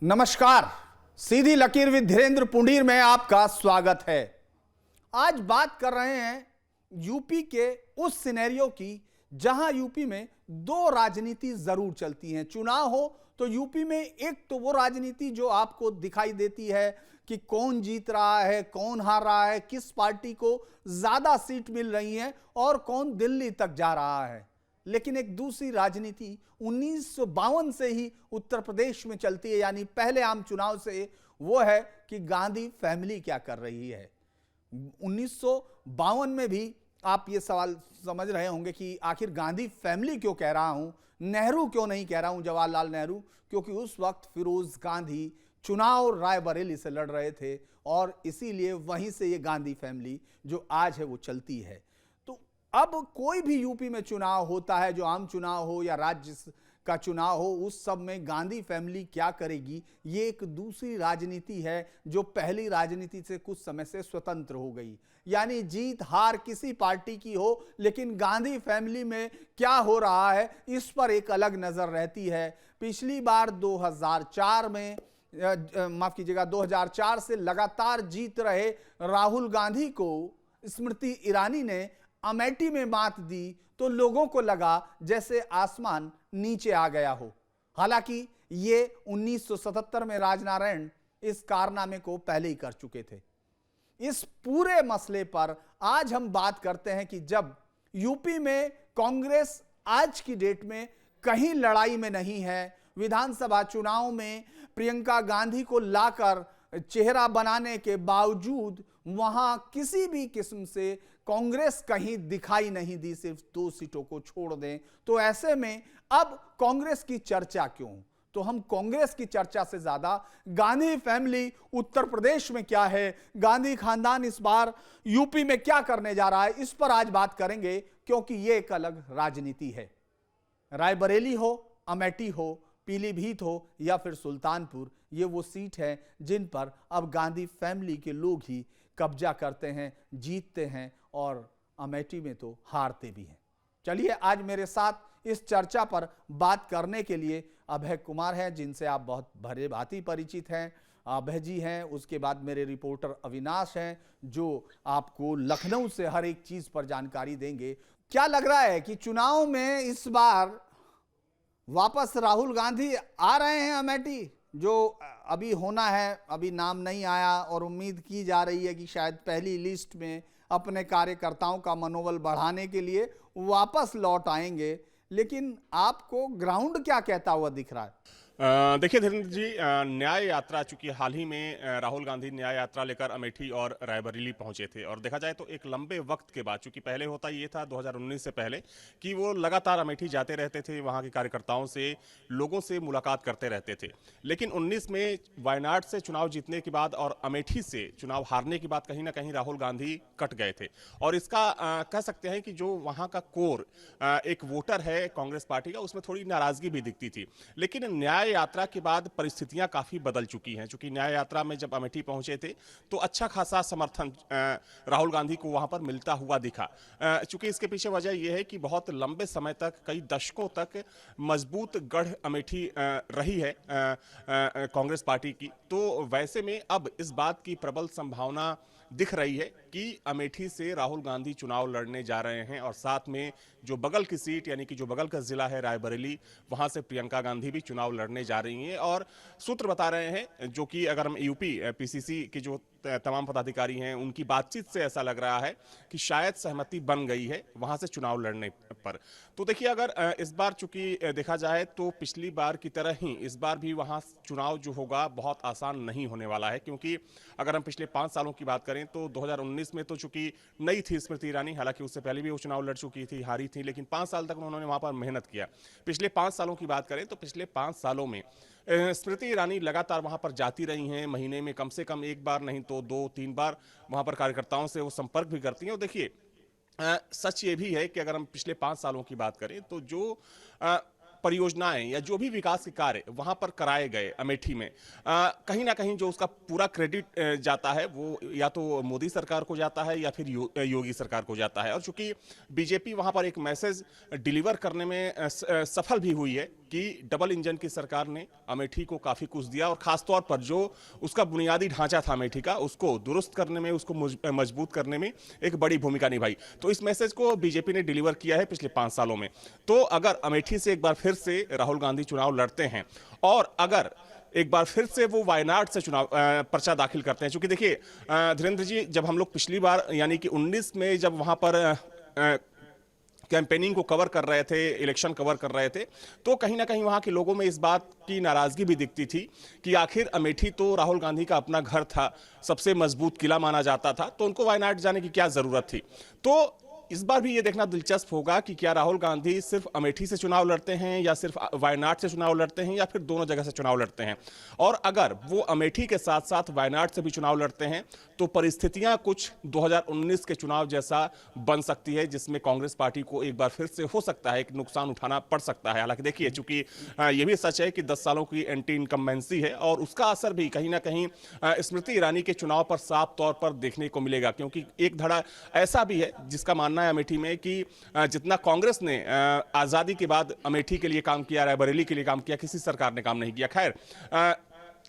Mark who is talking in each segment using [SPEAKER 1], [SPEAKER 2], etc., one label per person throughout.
[SPEAKER 1] नमस्कार, सीधी लकीर विद धीरेन्द्र पुंडीर में आपका स्वागत है। आज बात कर रहे हैं यूपी के उस सिनेरियो की जहां यूपी में दो राजनीति जरूर चलती हैं। चुनाव हो तो यूपी में एक तो वो राजनीति जो आपको दिखाई देती है कि कौन जीत रहा है, कौन हार रहा है, किस पार्टी को ज्यादा सीट मिल रही है और कौन दिल्ली तक जा रहा है। लेकिन एक दूसरी राजनीति 1952 से ही उत्तर प्रदेश में चलती है, यानी पहले आम चुनाव से, वो है कि गांधी फैमिली क्या कर रही है। 1952 में भी आप ये सवाल समझ रहे होंगे कि आखिर गांधी फैमिली क्यों कह रहा हूं, नेहरू क्यों नहीं कह रहा हूं, जवाहरलाल नेहरू, क्योंकि उस वक्त फिरोज गांधी चुनाव रायबरेली से लड़ रहे थे और इसीलिए वहीं से ये गांधी फैमिली जो आज है वो चलती है। तो अब कोई भी यूपी में चुनाव होता है, जो आम चुनाव हो या राज्य का चुनाव हो, उस सब में गांधी फैमिली क्या करेगी, ये एक दूसरी राजनीति है जो पहली राजनीति से कुछ समय से स्वतंत्र हो गई। यानी जीत हार किसी पार्टी की हो, लेकिन गांधी फैमिली में क्या हो रहा है इस पर एक अलग नजर रहती है। पिछली बार 2004 में माफ कीजिएगा 2004 से लगातार जीत रहे राहुल गांधी को स्मृति ईरानी ने अमेठी में मात दी तो लोगों को लगा जैसे आसमान नीचे आ गया हो। हालांकि ये 1977 में राजनारायण इस कारनामे को पहले ही कर चुके थे। इस पूरे मसले पर आज हम बात करते हैं कि जब यूपी में कांग्रेस आज की डेट में कहीं लड़ाई में नहीं है, विधानसभा चुनाव में प्रियंका गांधी को लाकर चेहरा बनाने के बावजूद वहां किसी भी किस्म से कांग्रेस कहीं दिखाई नहीं दी, सिर्फ 2 सीटों को छोड़ दें, तो ऐसे में अब कांग्रेस की चर्चा क्यों? तो हम कांग्रेस की चर्चा से ज्यादा गांधी फैमिली उत्तर प्रदेश में क्या है, गांधी खानदान इस बार यूपी में क्या करने जा रहा है, इस पर आज बात करेंगे, क्योंकि यह एक अलग राजनीति है। रायबरेली हो, अमेठी हो, पीलीभीत हो या फिर सुल्तानपुर, ये वो सीट है जिन पर अब गांधी फैमिली के लोग ही कब्जा करते हैं, जीतते हैं और अमेठी में तो हारते भी हैं। चलिए आज मेरे साथ इस चर्चा पर बात करने के लिए अभय कुमार हैं, जिनसे आप बहुत भरे भांति परिचित हैं। अभय जी हैं, उसके बाद मेरे रिपोर्टर अविनाश हैं जो आपको लखनऊ से हर एक चीज पर जानकारी देंगे। क्या लग रहा है कि चुनाव में इस बार वापस राहुल गांधी आ रहे हैं अमेठी? जो अभी होना है, अभी नाम नहीं आया और उम्मीद की जा रही है कि शायद पहली लिस्ट में अपने कार्यकर्ताओं का मनोबल बढ़ाने के लिए वापस लौट आएंगे, लेकिन आपको ग्राउंड क्या कहता हुआ दिख रहा है?
[SPEAKER 2] देखिए धीरेन्द्र जी, न्याय यात्रा, चूंकि हाल ही में राहुल गांधी न्याय यात्रा लेकर अमेठी और रायबरेली पहुंचे थे और देखा जाए तो एक लंबे वक्त के बाद, चूंकि पहले होता ये था 2019 से पहले कि वो लगातार अमेठी जाते रहते थे, वहां के कार्यकर्ताओं से, लोगों से मुलाकात करते रहते थे। लेकिन 19 में वायनाड से चुनाव जीतने के बाद और अमेठी से चुनाव हारने के बाद कहीं ना कहीं राहुल गांधी कट गए थे और इसका कह सकते हैं कि जो वहां का कोर एक वोटर है कांग्रेस पार्टी का, उसमें थोड़ी नाराजगी भी दिखती थी। लेकिन न्याय यात्रा के बाद परिस्थितियां काफी बदल चुकी हैं। चूंकि न्याय यात्रा में जब अमेठी पहुंचे थे तो अच्छा खासा समर्थन राहुल गांधी को वहां पर मिलता हुआ दिखा। चूंकि इसके पीछे वजह यह है कि बहुत लंबे समय तक, कई दशकों तक मजबूत गढ़ अमेठी रही है कांग्रेस पार्टी की। तो वैसे में अब इस बात की प्रबल संभावना दिख रही है कि अमेठी से राहुल गांधी चुनाव लड़ने जा रहे हैं और साथ में जो बगल की सीट, यानी कि जो बगल का जिला है रायबरेली, वहां से प्रियंका गांधी भी चुनाव लड़ने जा रही हैं। और सूत्र बता रहे हैं, जो कि अगर हम यूपी पीसीसी के जो तमाम पदाधिकारी हैं उनकी बातचीत से ऐसा लग रहा है कि शायद सहमति बन गई है वहां से चुनाव लड़ने पर। तो देखिए, अगर इस बार चूंकि देखा जाए तो पिछली बार की तरह ही इस बार भी वहां चुनाव जो होगा बहुत आसान नहीं होने वाला है, क्योंकि अगर हम पिछले 5 सालों की बात करें तो 2019 में तो चूंकि नई थी स्मृति ईरानी, हालांकि उससे पहले भी वो चुनाव लड़ चुकी थी, हारी थी, लेकिन 5 साल तक उन्होंने वहां पर मेहनत किया। पिछले 5 सालों की बात करें तो पिछले 5 सालों में स्मृति ईरानी लगातार वहां पर जाती रही हैं, महीने में कम से कम 1 बार नहीं तो 2-3 बार वहां पर कार्यकर्ताओं से वो संपर्क भी करती हैं। और देखिए, सच ये भी है कि अगर हम पिछले 5 सालों की बात करें तो जो परियोजनाएं या जो भी विकास के कार्य वहां पर कराए गए अमेठी में, कहीं ना कहीं जो उसका पूरा क्रेडिट जाता है वो या तो मोदी सरकार को जाता है या फिर योगी सरकार को जाता है। और चूंकि बीजेपी वहां पर एक मैसेज डिलीवर करने में सफल भी हुई है कि डबल इंजन की सरकार ने अमेठी को काफी कुछ दिया, और खासतौर पर जो उसका बुनियादी ढांचा था अमेठी का, उसको दुरुस्त करने में, उसको मजबूत करने में एक बड़ी भूमिका निभाई। तो इस मैसेज को बीजेपी ने डिलीवर किया है पिछले 5 सालों में। तो अगर अमेठी से एक बार फिर से राहुल गांधी चुनाव लड़ते हैं और अगर एक बार फिर से वो वायनाड से चुनाव पर्चा दाखिल करते हैं, क्योंकि देखिए धीरेन्द्र जी, जब हम लोग पिछली बार यानी कि 19 में जब वहां पर कैंपेनिंग को कवर कर रहे थे, इलेक्शन कवर कर रहे थे, तो कहीं ना कहीं वहां के लोगों में इस बात की नाराजगी भी दिखती थी कि आखिर अमेठी तो राहुल गांधी का अपना घर था, सबसे मजबूत किला माना जाता था, तो उनको वायनाड जाने की क्या जरूरत थी। तो इस बार भी ये देखना दिलचस्प होगा कि क्या राहुल गांधी सिर्फ अमेठी से चुनाव लड़ते हैं या सिर्फ वायनाड से चुनाव लड़ते हैं या फिर दोनों जगह से चुनाव लड़ते हैं। और अगर वो अमेठी के साथ साथ वायनाड से भी चुनाव लड़ते हैं तो परिस्थितियां कुछ 2019 के चुनाव जैसा बन सकती है, जिसमें कांग्रेस पार्टी को एक बार फिर से हो सकता है एक नुकसान उठाना पड़ सकता है। हालांकि देखिए, चूंकि ये भी सच है कि 10 सालों की एंटी इनकम्बेंसी है और उसका असर भी कहीं ना कहीं स्मृति ईरानी के चुनाव पर साफ तौर पर देखने को मिलेगा, क्योंकि एक धड़ा ऐसा भी है जिसका मानना है अमेठी में कि जितना कांग्रेस ने आजादी के बाद अमेठी के लिए काम किया, रायबरेली के लिए काम किया, किसी सरकार ने काम नहीं किया। खैर,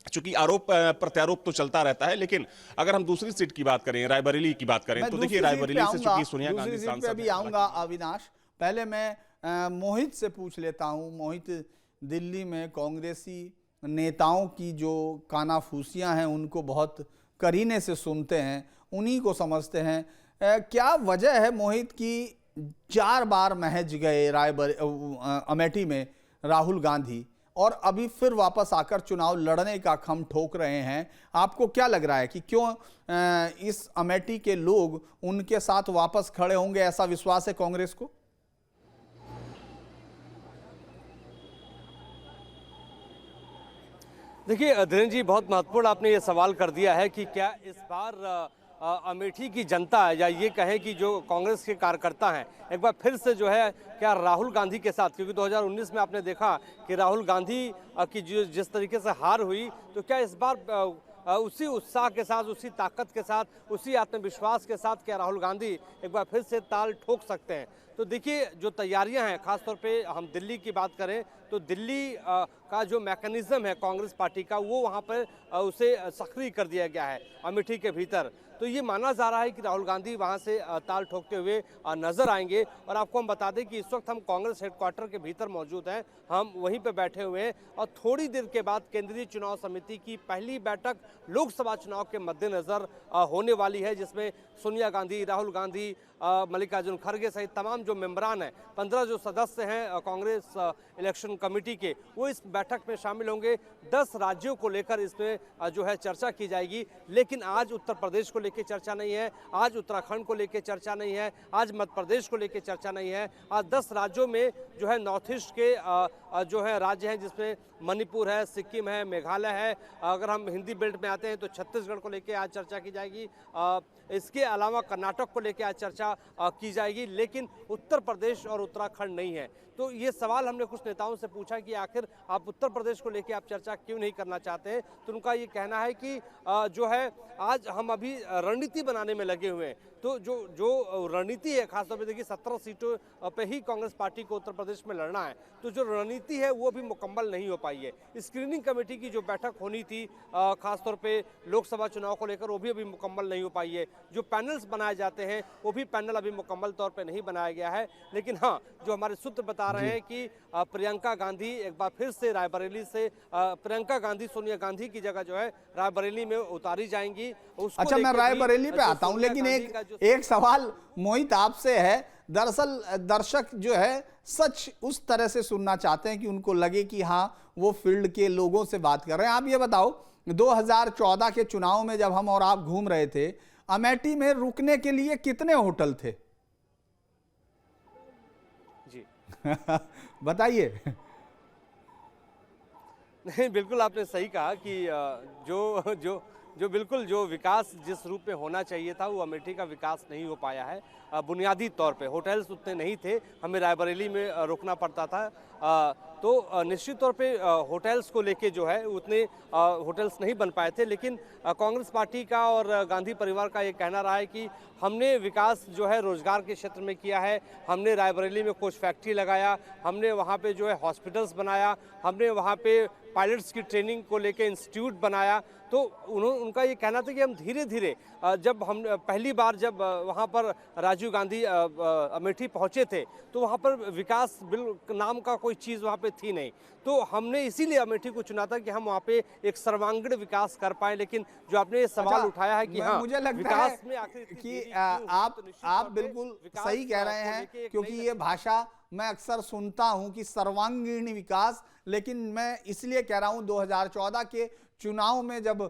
[SPEAKER 2] चूंकि आरोप प्रत्यारोप तो चलता रहता है, लेकिन अगर हम दूसरी सीट की बात करें, रायबरेली की बात करें, तो देखिए रायबरेली से चूंकि सोनिया गांधी सांसद
[SPEAKER 1] भी आऊंगा अविनाश, पहले मैं मोहित से पूछ लेता हूं। मोहित, दिल्ली में कांग्रेसी नेताओं की जो कानाफूसियां हैं उनको बहुत करीने से सुनते हैं, उन्हीं को समझते हैं। क्या वजह है मोहित कि 4 बार महज गए अमेठी में राहुल गांधी और अभी फिर वापस आकर चुनाव लड़ने का खम ठोक रहे हैं? आपको क्या लग रहा है कि क्यों इस अमेठी के लोग उनके साथ वापस खड़े होंगे? ऐसा विश्वास है कांग्रेस को?
[SPEAKER 3] देखिए धीरेन्द्र जी, बहुत महत्वपूर्ण आपने ये सवाल कर दिया है कि क्या इस बार अमेठी की जनता या ये कहें कि जो कांग्रेस के कार्यकर्ता हैं एक बार फिर से जो है क्या राहुल गांधी के साथ, क्योंकि 2019 में आपने देखा कि राहुल गांधी की जिस तरीके से हार हुई, तो क्या इस बार उसी उत्साह के साथ, उसी ताकत के साथ, उसी आत्मविश्वास के साथ क्या राहुल गांधी एक बार फिर से ताल ठोक सकते हैं? तो देखिए, जो तैयारियां हैं, खासतौर पे हम दिल्ली की बात करें तो दिल्ली का जो मैकेनिज्म है कांग्रेस पार्टी का, वो वहां पर उसे सक्रिय कर दिया गया है अमेठी के भीतर। तो ये माना जा रहा है कि राहुल गांधी वहां से ताल ठोकते हुए नजर आएंगे। और आपको हम बता दें कि इस वक्त हम कांग्रेस हेडक्वार्टर के भीतर मौजूद हैं, हम वहीं पे बैठे हुए हैं और थोड़ी देर के बाद केंद्रीय चुनाव समिति की पहली बैठक लोकसभा चुनाव के मद्देनजर होने वाली है, जिसमें सोनिया गांधी, राहुल गांधी, मल्लिकार्जुन खड़गे सहित तमाम जो मेंबरान हैं, 15 जो सदस्य हैं कांग्रेस इलेक्शन कमेटी के, वो इस बैठक में शामिल होंगे। 10 राज्यों को लेकर इसमें जो है चर्चा की जाएगी। लेकिन आज उत्तर प्रदेश को लेकर चर्चा नहीं है, आज उत्तराखंड को लेकर चर्चा नहीं है, आज मध्य प्रदेश को लेकर चर्चा नहीं है। आज 10 राज्यों में जो है नॉर्थ ईस्ट के जो है राज्य हैं, जिसमें मणिपुर है, सिक्किम है, मेघालय है। अगर हम हिंदी बेल्ट में आते हैं तो छत्तीसगढ़ को लेकर आज चर्चा की जाएगी। इसके अलावा कर्नाटक को लेकर आज चर्चा की जाएगी, लेकिन उत्तर प्रदेश और उत्तराखंड नहीं है। तो ये सवाल हमने कुछ नेताओं से पूछा कि आखिर आप उत्तर प्रदेश को लेकर आप चर्चा क्यों नहीं करना चाहते हैं, तो उनका ये कहना है कि जो है आज हम अभी रणनीति बनाने में लगे हुए हैं। तो जो रणनीति है, खासतौर पर देखिए 17 सीटों पे ही कांग्रेस पार्टी को उत्तर प्रदेश में लड़ना है, तो जो रणनीति है वो भी मुकम्मल नहीं हो पाई है। स्क्रीनिंग कमेटी की जो बैठक होनी थी खासतौर पे लोकसभा चुनाव को लेकर, वो भी अभी मुकम्मल नहीं हो पाई है। जो पैनल्स बनाए जाते हैं वो भी पैनल अभी मुकम्मल तौर पे नहीं बनाया गया है। लेकिन हाँ, जो हमारे सूत्र बता रहे हैं कि प्रियंका गांधी एक बार फिर से रायबरेली से प्रियंका गांधी सोनिया गांधी की जगह जो है रायबरेली में उतारी जाएंगी।
[SPEAKER 1] अच्छा, मैं रायबरेली पे आता हूं, लेकिन एक सवाल मोहित आपसे है। दरअसल दर्शक जो है सच उस तरह से सुनना चाहते हैं कि उनको लगे कि हाँ वो फील्ड के लोगों से बात कर रहे हैं। आप ये बताओ, 2014 के चुनाव में जब हम और आप घूम रहे थे, अमेठी में रुकने के लिए कितने होटल थे?
[SPEAKER 3] जी
[SPEAKER 1] बताइए।
[SPEAKER 3] नहीं, बिल्कुल आपने सही कहा कि जो जो जो बिल्कुल जो विकास जिस रूप में होना चाहिए था वो अमेठी का विकास नहीं हो पाया है। बुनियादी तौर पे होटल्स उतने नहीं थे, हमें रायबरेली में रुकना पड़ता था। तो निश्चित तौर पे होटल्स को लेके जो है उतने होटल्स नहीं बन पाए थे, लेकिन कांग्रेस पार्टी का और गांधी परिवार का ये कहना रहा है कि हमने विकास जो है रोजगार के क्षेत्र में किया है। हमने रायबरेली में कुछ फैक्ट्री लगाया, हमने वहाँ पे जो है हॉस्पिटल्स बनाया, हमने वहाँ पे पायलट्स की ट्रेनिंग को लेके इंस्टीट्यूट बनाया। तो उनका ये कहना था कि हम धीरे धीरे जब हम पहली बार जब वहाँ पर राजीव गांधी अमेठी पहुँचे थे तो वहाँ पर विकास बिल नाम का कोई चीज़ वहाँ पे थी नहीं। तो हमने इसीलिए अमेठी को चुना था कि हम वहाँ पे एक सर्वांगीण विकास कर पाए। लेकिन जो आपने ये सवाल उठाया है कि हाँ,
[SPEAKER 1] मुझे लगता
[SPEAKER 3] विकास
[SPEAKER 1] है
[SPEAKER 3] में आखिर
[SPEAKER 1] कि आप बिल्कुल सही कह रहे हैं, क्योंकि ये भाषा मैं अक्सर सुनता हूं कि सर्वांगीण विकास, लेकिन मैं इसलिए कह रहा हूं 2014 के चुनाव में जब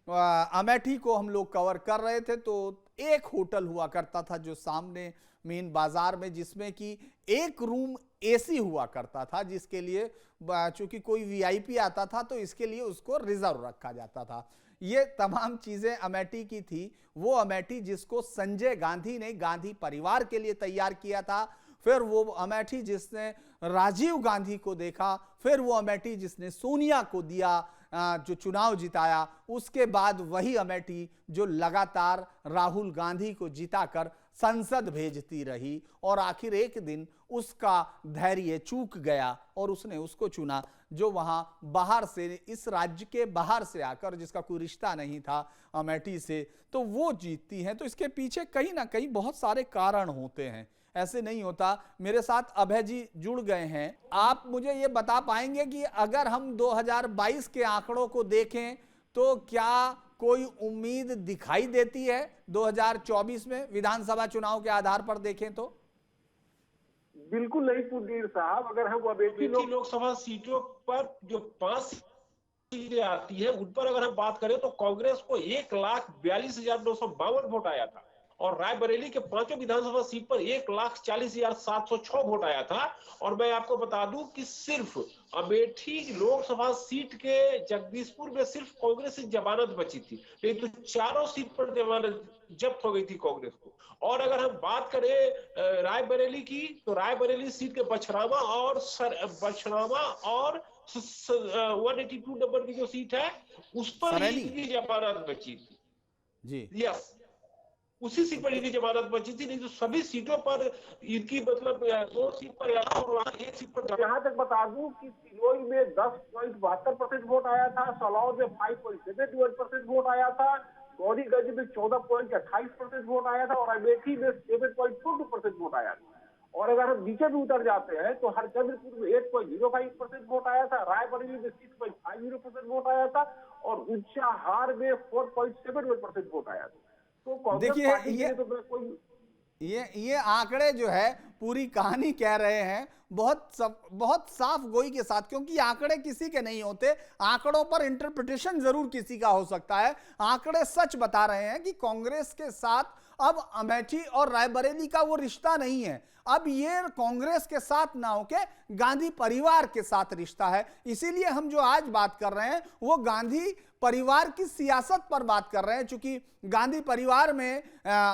[SPEAKER 1] अमेठी को हम लोग कवर कर रहे थे तो एक होटल हुआ करता था जो सामने मेन बाजार में, जिसमें कि एक रूम एसी हुआ करता था, जिसके लिए चूंकि कोई वीआईपी आता था तो इसके लिए उसको रिजर्व रखा जाता था। ये तमाम चीजें अमेठी की थी। वो अमेठी जिसको संजय गांधी ने गांधी परिवार के लिए तैयार किया था, फिर वो अमेठी जिसने राजीव गांधी को देखा, फिर वो अमेठी जिसने सोनिया को दिया जो चुनाव जिताया, उसके बाद वही अमेठी जो लगातार राहुल गांधी को जिताकर संसद भेजती रही और आखिर एक दिन उसका धैर्य चूक गया और उसने उसको चुना जो वहां बाहर से, इस राज्य के बाहर से आकर, जिसका कोई रिश्ता नहीं था अमेठी से, तो वो जीतती हैं। तो इसके पीछे कहीं ना कहीं बहुत सारे कारण होते हैं, ऐसे नहीं होता। मेरे साथ अभय जी जुड़ गए हैं। आप मुझे ये बता पाएंगे कि अगर हम 2022 के आंकड़ों को देखें तो क्या कोई उम्मीद दिखाई देती है 2024 में विधानसभा चुनाव के आधार पर देखें तो?
[SPEAKER 4] बिल्कुल नहीं पुनीर साहब, अगर हम अमेठी
[SPEAKER 5] लोकसभा सीटों पर जो 5 सीटें आती है उन पर अगर हम बात करें तो कांग्रेस को 1,42,952 वोट आया था और रायबरेली के 5 विधानसभा सीट पर 1,40,706 वोट आया था। और मैं आपको बता दूं कि सिर्फ अमेठी लोकसभा सीट के जगदीशपुर में सिर्फ कांग्रेस से जमानत बची थी, नहीं तो चारों सीट पर जमानत जब्त हो गई थी कांग्रेस को। और अगर हम बात करें रायबरेली की तो रायबरेली सीट के बछरावा और 182 नंबर की जो सीट है उस पर इनकी जमानत बची थी
[SPEAKER 1] जी।
[SPEAKER 5] यस, उसी सीट पर इनकी जमानत बची थी, नहीं तो सभी सीटों पर इनकी मतलब 2 सीट पर और वहां 1 सीट पर।
[SPEAKER 4] यहाँ तक बता दूं कि सिरोही में 10.72% वोट आया था, सलौर में 5.71% वोट आया था, गौरीगंज में 14.28% वोट आया था और अमेठी में 7.22% वोट आया था। और अगर हम नीचे भी उतर जाते हैं तो हरचंद्रपुर में 8.05% वोट आया था, रायबरेली में 6.50% वोट आया था और ऊंचाहार में 4.71% वोट आया था। तो
[SPEAKER 1] देखिए ये आंकड़े जो है पूरी कहानी कह रहे हैं बहुत साफ गोई के साथ, क्योंकि आंकड़े किसी के नहीं होते, आंकड़ों पर इंटरप्रिटेशन जरूर किसी का हो सकता है। आंकड़े सच बता रहे हैं कि कांग्रेस के साथ अब अमेठी और रायबरेली का वो रिश्ता नहीं है, अब ये कांग्रेस के साथ ना होके गांधी परिवार के साथ रिश्ता है। इसीलिए हम जो आज बात कर रहे हैं वो गांधी परिवार की सियासत पर बात कर रहे हैं, चूंकि गांधी परिवार में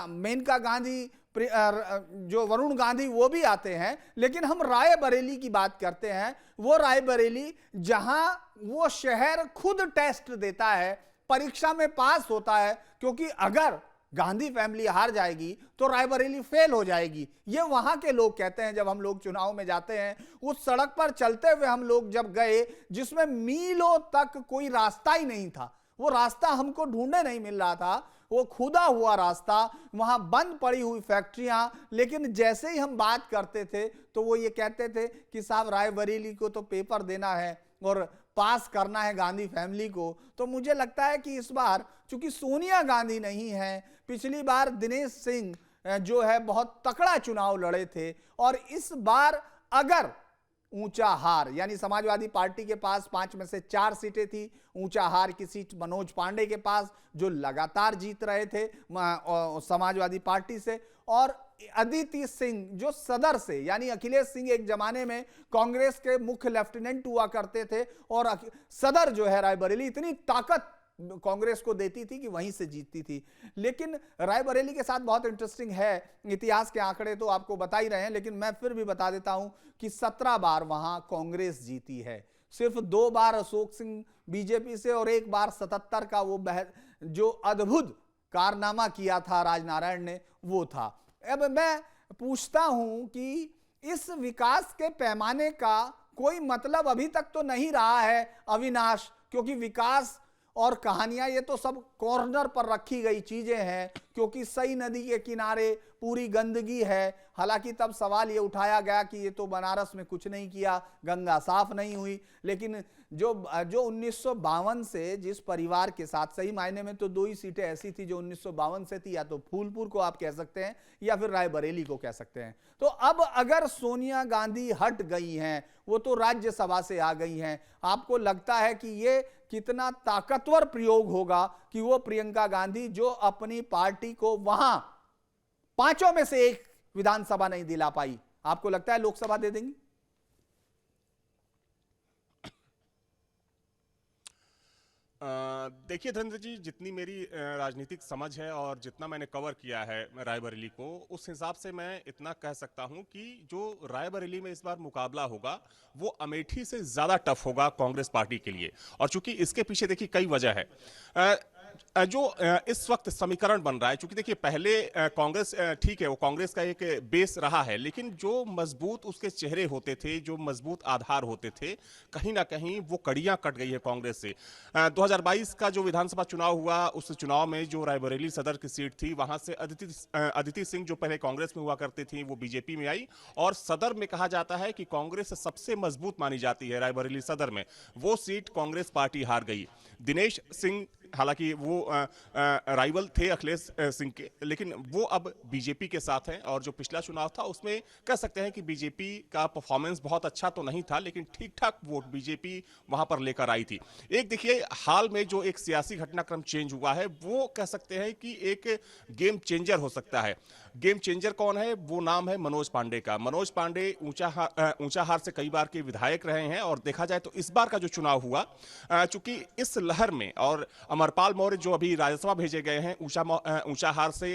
[SPEAKER 1] मेनका गांधी, जो वरुण गांधी वो भी आते हैं, लेकिन हम रायबरेली की बात करते हैं। वो रायबरेली जहां वो शहर खुद टेस्ट देता है, परीक्षा में पास होता है, क्योंकि अगर गांधी फैमिली हार जाएगी तो रायबरेली फेल हो जाएगी, ये वहां के लोग कहते हैं। जब हम लोग चुनाव में जाते हैं, उस सड़क पर चलते हुए हम लोग जब गए जिसमें मीलों तक कोई रास्ता ही नहीं था, वो रास्ता हमको ढूंढने नहीं मिल रहा था, वो खुदा हुआ रास्ता, वहां बंद पड़ी हुई फैक्ट्रियां, लेकिन जैसे ही हम बात करते थे तो वो ये कहते थे कि साहब रायबरेली को तो पेपर देना है और पास करना है गांधी फैमिली को। तो मुझे लगता है कि इस बार चूंकि सोनिया गांधी नहीं है, पिछली बार दिनेश सिंह जो है बहुत तकड़ा चुनाव लड़े थे, और इस बार अगर ऊंचा हार, यानी समाजवादी पार्टी के पास 5 में से 4 सीटें थी, ऊंचा हार की सीट मनोज पांडे के पास जो लगातार जीत रहे थे समाजवादी पार्टी से, और अदिति सिंह जो सदर से, यानी अखिलेश सिंह एक जमाने में कांग्रेस के मुख्य लेफ्टिनेंट हुआ करते थे और सदर जो है रायबरेली इतनी ताकत कांग्रेस को देती थी कि वहीं से जीतती थी। लेकिन रायबरेली के साथ बहुत इंटरेस्टिंग है, इतिहास के आंकड़े तो आपको बता ही रहे हैं, लेकिन मैं फिर भी बता देता हूं कि 17 बार वहां कांग्रेस जीती है। सिर्फ 2 बार अशोक सिंह बीजेपी से और 1 बार 77 का वो जो अद्भुत कारनामा किया था राजनारायण ने, वो था। अब मैं पूछता हूं कि इस विकास के पैमाने का कोई मतलब अभी तक तो नहीं रहा है अविनाश, क्योंकि विकास और कहानियां ये तो सब कॉर्नर पर रखी गई चीजें हैं, क्योंकि सई नदी के किनारे पूरी गंदगी है। हालांकि तब सवाल ये उठाया गया कि ये तो बनारस में कुछ नहीं किया, गंगा साफ नहीं हुई। लेकिन जो 1952 से जिस परिवार के साथ, सही मायने में तो 2 ही सीटें ऐसी थी जो 1952 से थी, या तो फूलपुर को आप कह सकते हैं या फिर रायबरेली को कह सकते हैं। तो अब अगर सोनिया गांधी हट गई हैं, वो तो राज्यसभा से आ गई हैं, आपको लगता है कि ये कितना ताकतवर प्रयोग होगा कि वो प्रियंका गांधी, जो अपनी पार्टी को वहां 5 में से 1 विधानसभा नहीं दिला पाई, आपको लगता है लोकसभा दे देंगी?
[SPEAKER 2] देखिए धीरेन्द्र जी, जितनी मेरी राजनीतिक समझ है और जितना मैंने कवर किया है रायबरेली को, उस हिसाब से मैं इतना कह सकता हूं कि जो रायबरेली में इस बार मुकाबला होगा वो अमेठी से ज्यादा टफ होगा कांग्रेस पार्टी के लिए। और चूंकि इसके पीछे देखिए कई वजह है। जो इस वक्त समीकरण बन रहा है, चूंकि देखिए पहले कांग्रेस, ठीक है वो कांग्रेस का एक बेस रहा है, लेकिन जो मजबूत उसके चेहरे होते थे, जो मजबूत आधार होते थे, कहीं ना कहीं वो कड़ियां कट गई है कांग्रेस से। 2022 का जो विधानसभा चुनाव हुआ, उस चुनाव में जो रायबरेली सदर की सीट थी, वहां से अदिति सिंह जो पहले कांग्रेस में हुआ करती थी, वो बीजेपी में आई, और सदर में कहा जाता है कि कांग्रेस सबसे मजबूत मानी जाती है रायबरेली सदर में, वो सीट कांग्रेस पार्टी हार गई। दिनेश सिंह, हालांकि वो राइवल थे अखिलेश सिंह के, लेकिन वो अब बीजेपी के साथ हैं। और जो पिछला चुनाव था उसमें कह सकते हैं कि बीजेपी का परफॉर्मेंस बहुत अच्छा तो नहीं था, लेकिन ठीक ठाक वोट बीजेपी वहां पर लेकर आई थी। एक देखिए हाल में जो एक सियासी घटनाक्रम चेंज हुआ है, वो कह सकते हैं कि एक गेम चेंजर हो सकता है। गेम चेंजर कौन है? वो नाम है मनोज पांडे का। मनोज पांडे ऊंचाहार से कई बार के विधायक रहे हैं, और देखा जाए तो इस बार का जो चुनाव हुआ, चूंकि इस लहर में, और अमरपाल मौर्य जो अभी राज्यसभा भेजे गए हैं ऊंचाहार से,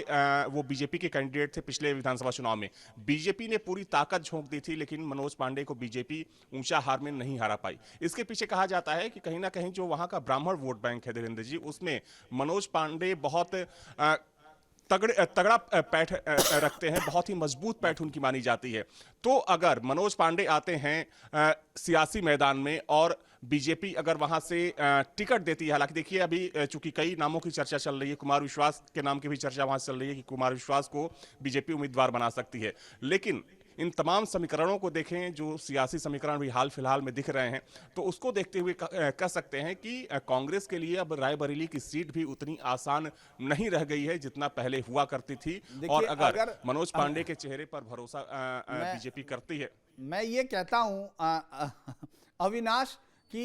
[SPEAKER 2] वो बीजेपी के कैंडिडेट थे पिछले विधानसभा चुनाव में। बीजेपी ने पूरी ताकत झोंक दी थी, लेकिन मनोज पांडे को बीजेपी ऊंचाहार में नहीं हरा पाई। इसके पीछे कहा जाता है कि कहीं ना कहीं जो वहां का ब्राह्मण वोट बैंक है धीरेन्द्र जी, उसमें मनोज पांडे बहुत तगड़ा पैठ रखते हैं, बहुत ही मजबूत पैठ उनकी मानी जाती है। तो अगर मनोज पांडे आते हैं सियासी मैदान में, और बीजेपी अगर वहां से टिकट देती है, हालांकि देखिए अभी चूंकि कई नामों की चर्चा चल रही है, कुमार विश्वास के नाम की भी चर्चा वहां चल रही है कि कुमार विश्वास को बीजेपी उम्मीदवार बना सकती है, लेकिन इन तमाम समीकरणों को देखें, जो सियासी समीकरण भी हाल फिलहाल में दिख रहे हैं, तो उसको देखते हुए कह सकते हैं कि कांग्रेस के लिए अब रायबरेली की सीट भी उतनी आसान नहीं रह गई है जितना पहले हुआ करती थी। और अगर मनोज पांडे के चेहरे पर भरोसा बीजेपी करती है,
[SPEAKER 1] मैं ये कहता हूं अविनाश कि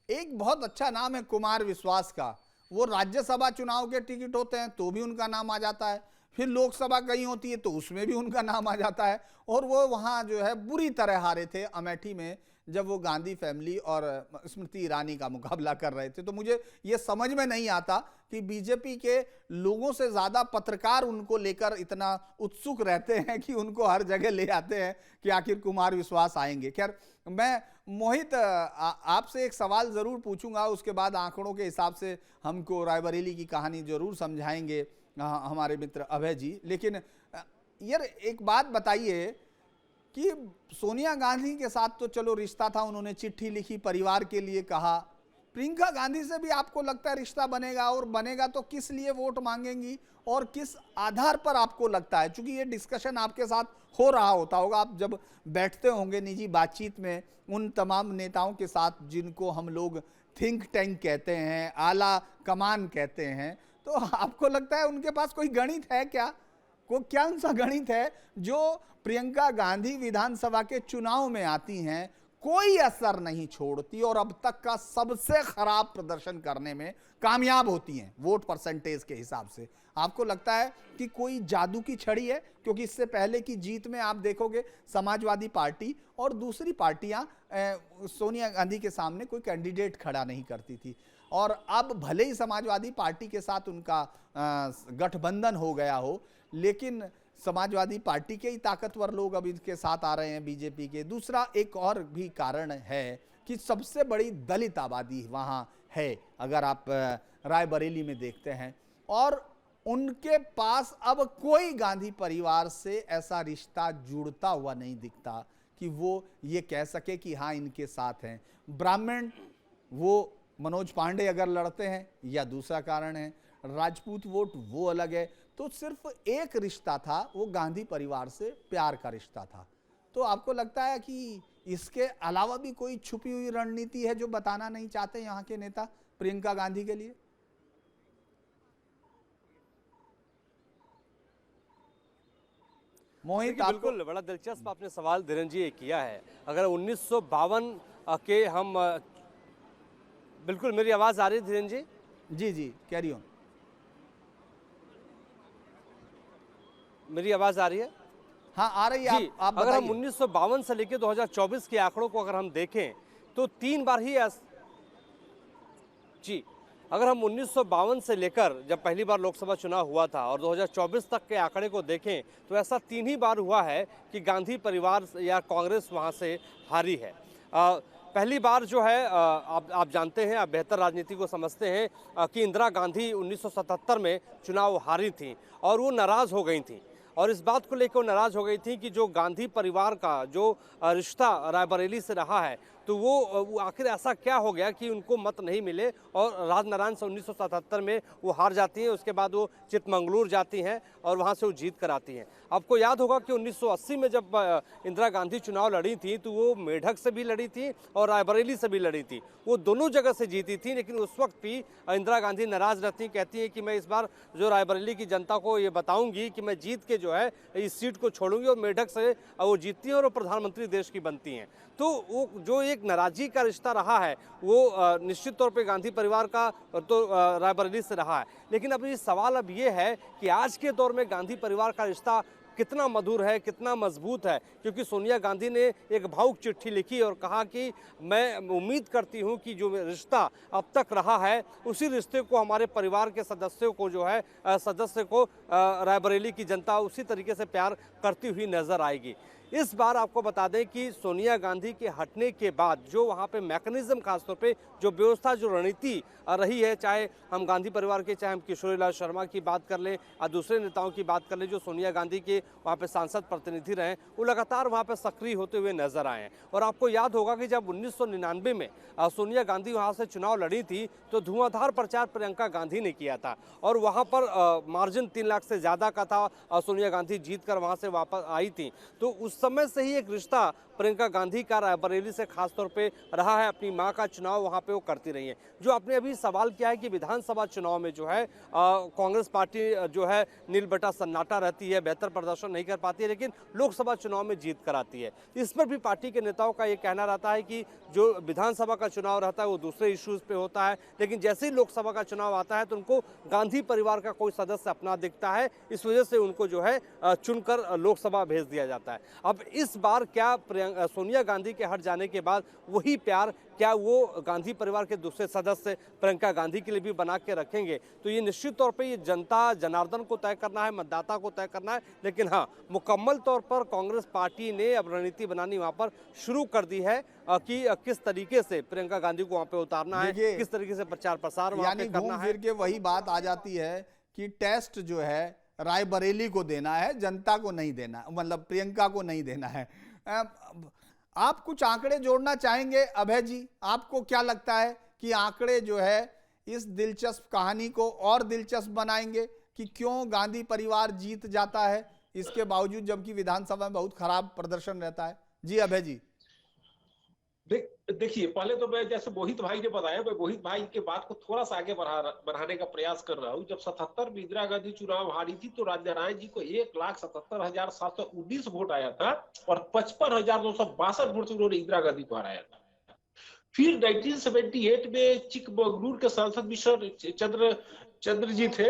[SPEAKER 1] एक बहुत अच्छा नाम है कुमार विश्वास का। वो राज्यसभा चुनाव के टिकट होते हैं तो भी उनका नाम आ जाता है, फिर लोकसभा कहीं होती है तो उसमें भी उनका नाम आ जाता है, और वो वहाँ जो है बुरी तरह हारे थे अमेठी में, जब वो गांधी फैमिली और स्मृति ईरानी का मुकाबला कर रहे थे। तो मुझे ये समझ में नहीं आता कि बीजेपी के लोगों से ज़्यादा पत्रकार उनको लेकर इतना उत्सुक रहते हैं कि उनको हर जगह ले आते हैं कि आखिर कुमार विश्वास आएंगे। खैर, मैं मोहित आपसे एक सवाल ज़रूर पूछूंगा, उसके बाद आंकड़ों के हिसाब से हमको रायबरेली की कहानी ज़रूर समझाएंगे हमारे मित्र अभय जी। लेकिन यार एक बात बताइए कि सोनिया गांधी के साथ तो चलो रिश्ता था, उन्होंने चिट्ठी लिखी, परिवार के लिए कहा, प्रियंका गांधी से भी आपको लगता है रिश्ता बनेगा? और बनेगा तो किस लिए वोट मांगेंगी और किस आधार पर आपको लगता है? क्योंकि ये डिस्कशन आपके साथ हो रहा होता होगा, आप जब बैठते होंगे निजी बातचीत में उन तमाम नेताओं के साथ जिनको हम लोग थिंक टैंक कहते हैं, आला कमान कहते हैं, तो आपको लगता है उनके पास कोई गणित है क्या? कौन सा गणित है जो प्रियंका गांधी विधानसभा के चुनाव में आती हैं, कोई असर नहीं छोड़ती और अब तक का सबसे खराब प्रदर्शन करने में कामयाब होती हैं वोट परसेंटेज के हिसाब से? आपको लगता है कि कोई जादू की छड़ी है? क्योंकि इससे पहले की जीत में आप देखोगे समाजवादी पार्टी और दूसरी पार्टियां सोनिया गांधी के सामने कोई कैंडिडेट खड़ा नहीं करती थी। और अब भले ही समाजवादी पार्टी के साथ उनका गठबंधन हो गया हो, लेकिन समाजवादी पार्टी के ही ताकतवर लोग अब इनके साथ आ रहे हैं बीजेपी के। दूसरा एक और भी कारण है कि सबसे बड़ी दलित आबादी वहाँ है, अगर आप रायबरेली में देखते हैं, और उनके पास अब कोई गांधी परिवार से ऐसा रिश्ता जुड़ता हुआ नहीं दिखता कि वो ये कह सके कि हाँ इनके साथ हैं। ब्राह्मण वो मनोज पांडे अगर लड़ते हैं या दूसरा कारण है, राजपूत वोट वो अलग है। तो सिर्फ एक रिश्ता था, वो गांधी परिवार से प्यार का रिश्ता था। तो आपको लगता है कि इसके अलावा भी कोई छुपी हुई रणनीति है जो बताना नहीं चाहते यहाँ के नेता प्रियंका गांधी के लिए? मोहित,
[SPEAKER 3] बिल्कुल बड़ा दिलचस्प आपने सवाल धीरेन्द्र जी किया है। अगर 1952 के हम बिल्कुल, मेरी आवाज आ रही है धीरेन्द्र जी?
[SPEAKER 1] जी जी, कैरी ऑन।
[SPEAKER 3] मेरी आवाज आ रही है?
[SPEAKER 1] हाँ आ रही है।
[SPEAKER 3] जी,
[SPEAKER 1] आप
[SPEAKER 3] अगर हम
[SPEAKER 1] बताइए।
[SPEAKER 3] 1952 से लेकर 2024 के आंकड़ों को अगर हम देखें तो 3 बार ही जी, अगर हम 1952 से लेकर जब पहली बार लोकसभा चुनाव हुआ था और 2024 तक के आंकड़े को देखें तो ऐसा 3 ही बार हुआ है कि गांधी परिवार या कांग्रेस वहां से हारी है। पहली बार जो है आप जानते हैं, आप बेहतर राजनीति को समझते हैं कि इंदिरा गांधी 1977 में चुनाव हारी थी और वो नाराज हो गई थी, और इस बात को लेकर नाराज हो गई थी कि जो गांधी परिवार का जो रिश्ता रायबरेली से रहा है तो वो आखिर ऐसा क्या हो गया कि उनको मत नहीं मिले और राजनारायण से 1977 में वो हार जाती हैं। उसके बाद वो चिकमंगलूर जाती हैं और वहाँ से वो जीत कर आती हैं। आपको याद होगा कि 1980 में जब इंदिरा गांधी चुनाव लड़ी थी तो वो मेढक से भी लड़ी थी और रायबरेली से भी लड़ी थी, वो दोनों जगह से जीती थी। लेकिन उस वक्त भी इंदिरा गांधी नाराज रहती, कहती हैं कि मैं इस बार जो रायबरेली की जनता को ये बताऊंगी कि मैं जीत के जो है इस सीट को छोड़ूंगी, और मेढक से वो जीतती हैं और वो प्रधानमंत्री देश की बनती हैं। तो वो जो एक नाराजगी का रिश्ता रहा है वो निश्चित तौर पे गांधी परिवार का तो रायबरेली से रहा है। लेकिन अब ये सवाल अब ये है कि आज के दौर में गांधी परिवार का रिश्ता कितना मधुर है, कितना मजबूत है, क्योंकि सोनिया गांधी ने एक भावुक चिट्ठी लिखी और कहा कि मैं उम्मीद करती हूं कि जो रिश्ता अब तक रहा है उसी रिश्ते को हमारे परिवार के सदस्यों को जो है सदस्य को रायबरेली की जनता उसी तरीके से प्यार करती हुई नजर आएगी। इस बार आपको बता दें कि सोनिया गांधी के हटने के बाद जो वहाँ पे मैकेनिज्म, खासतौर पे जो व्यवस्था, जो रणनीति रही है, चाहे हम गांधी परिवार के, चाहे हम किशोरीलाल शर्मा की बात कर लें या दूसरे नेताओं की बात कर लें जो सोनिया गांधी के वहाँ पे सांसद प्रतिनिधि रहे, वो लगातार वहाँ पे सक्रिय होते हुए नजर आए हैं। और आपको याद होगा कि जब 1999 में सोनिया गांधी वहाँ से चुनाव लड़ी थी तो धुआंधार प्रचार प्रियंका गांधी ने किया था और वहाँ पर मार्जिन 3 लाख से ज़्यादा का था। सोनिया गांधी जीत कर वहाँ से वापस आई थी। तो उस समय से ही एक रिश्ता प्रियंका गांधी का रायबरेली से खासतौर पे रहा है। अपनी मां का चुनाव वहां पे वो करती रही है। जो आपने अभी सवाल किया है कि विधानसभा चुनाव में जो है कांग्रेस पार्टी जो है नील बटा सन्नाटा रहती है, बेहतर प्रदर्शन नहीं कर पाती है, लेकिन लोकसभा चुनाव में जीत कर आती है। इस पर भी पार्टी के नेताओं का ये कहना रहता है कि जो विधानसभा का चुनाव रहता है वो दूसरे इश्यूज पे होता है, लेकिन जैसे ही लोकसभा का चुनाव आता है तो उनको गांधी परिवार का कोई सदस्य अपना दिखता है, इस वजह से उनको जो है चुनकर लोकसभा भेज दिया जाता है। अब इस बार क्या सोनिया गांधी के हट जाने के बाद वही प्यार क्या वो गांधी परिवार के दूसरे सदस्य प्रियंका गांधी के लिए भी बना के रखेंगे? तो ये निश्चित तौर पे ये जनता जनार्दन को तय करना है, मतदाता को तय करना है। लेकिन हाँ, मुकम्मल तौर पर कांग्रेस पार्टी ने अब रणनीति बनानी वहां पर शुरू कर दी है कि किस तरीके से प्रियंका गांधी को वहां पे उतारना है, किस तरीके से प्रचार प्रसार वहां पे करना है।
[SPEAKER 1] फिर के वही बात आ जाती है कि टेस्ट जो है रायबरेली को देना है, जनता को नहीं देना, मतलब प्रियंका को नहीं देना है। आप कुछ आंकड़े जोड़ना चाहेंगे अभय जी? आपको क्या लगता है कि आंकड़े जो है इस दिलचस्प कहानी को और दिलचस्प बनाएंगे कि क्यों गांधी परिवार जीत जाता है इसके बावजूद, जबकि विधानसभा में बहुत खराब प्रदर्शन रहता है? जी अभय जी।
[SPEAKER 5] देखिए, पहले तो मैं, जैसे मोहित भाई ने बताया, मैं मोहित भाई के बात को थोड़ा सा आगे बढ़ाने का प्रयास कर रहा हूँ। जब 77 में इंदिरा गांधी चुनाव हारी थी तो राजनारायण जी को 1,77,719 वोट आया था और 55,262 वोट से उन्होंने इंदिरा गांधी को हराया था। फिर 1978 में चिकमंगलूर के सांसद मिस्टर चंद्र जी थे,